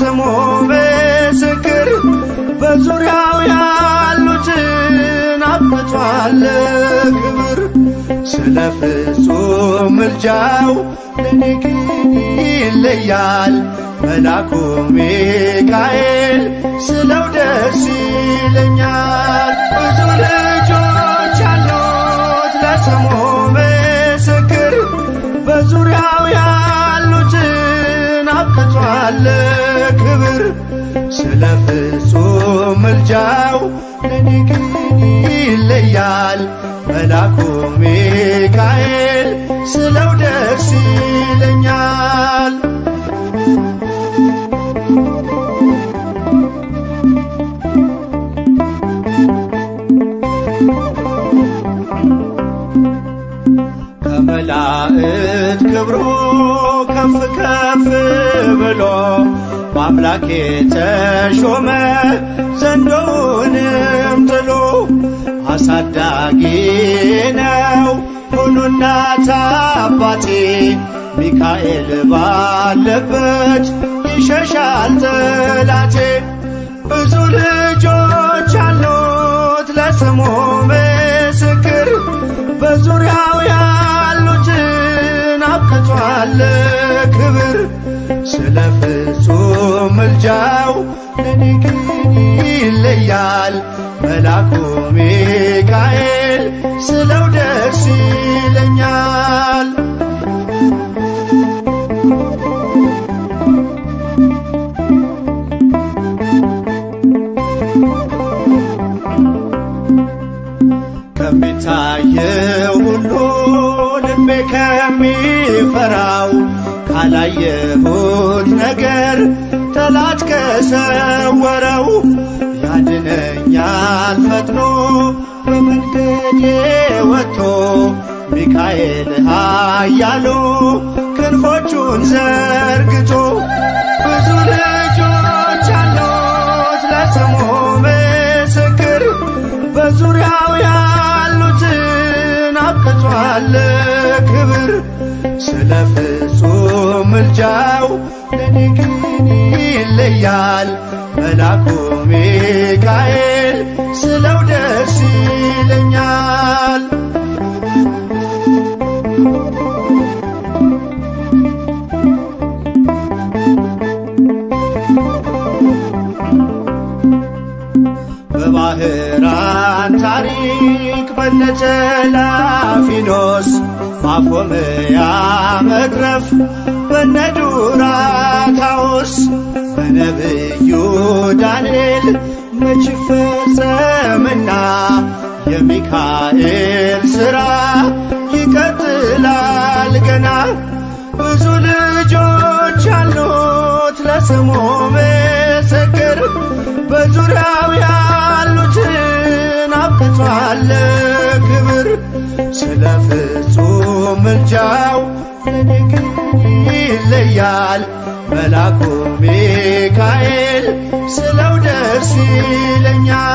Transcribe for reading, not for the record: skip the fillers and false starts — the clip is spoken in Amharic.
ለስሙ ምስክር በዙሪያው ያሉትን አብቅቷል ክብር። ስለ ፍጹም ምልጃው ለኔ ግን ይለያል መልአኩ ሚካኤል ስለው ደስ ይለኛል። ብዙ ልጆች አሉት ለስሙ ምስክር በዙሪያው ያሉትን አብቅቷል ክብር። ስለ ፍጹም ምልጃው ለኔ ግን ይለያል መልአኩ ሚካኤል ስለው ደስ ይለኛል። ከመላእክት ክብሩ ከፍ ከፍ ብሎ በአምላኬ ተሾመ ዘንዶውንም ጥሎ። አሳዳጊ ነው ሁሉ እናት አባቴ ሚካኤል ባለበት ይሸሻል ጠላቴ። ብዙ ልጆች አሉት ለስሙ ምስክር በዙሪያው ያሉትን አብቅቷል ክብር። ስለ ፍጹም ምልጃው ለኔ ግን ይለያል መልአኩ ሚካኤል ስለው ደስ ይለኛል። ከሚታየው ሁሉ ልቤ ከሚፈራው ካላየሁት ነገር ጠላት ከሰወረው ያድነኛል ፈጥኖ በመንገዴ ወጥቶ ሚካኤል ኃያሉ ክንፎቹን ዘርግቶ። ብዙ ልጆች አሉት ለስሙ ምስክር በዙሪያው ያሉትን አብቅቷል ክብር። ስለ ፍጹም ምልጃው ለኔ ግን ይለያል መልአኩ ሚካኤል ስለው ደስ ይለኛል። በባህራን ታሪክ በነተላፊኖስ ማፎምያ መግረፍ በነዱራታውስ በነብዩ ዳንኤል መች ፈጸምና የሚካኤል ሥራ ይቀጥላል ገና። ብዙ ልጆች አሉት ለስሙ ምስክር በዙሪያው ያሉትን አብቅቷል ክብር። ስለ ፍጹም ምልጃው ለኔ ግን ይለያል መልአኩ ሚካኤል ስለው ደስ ይለኛል።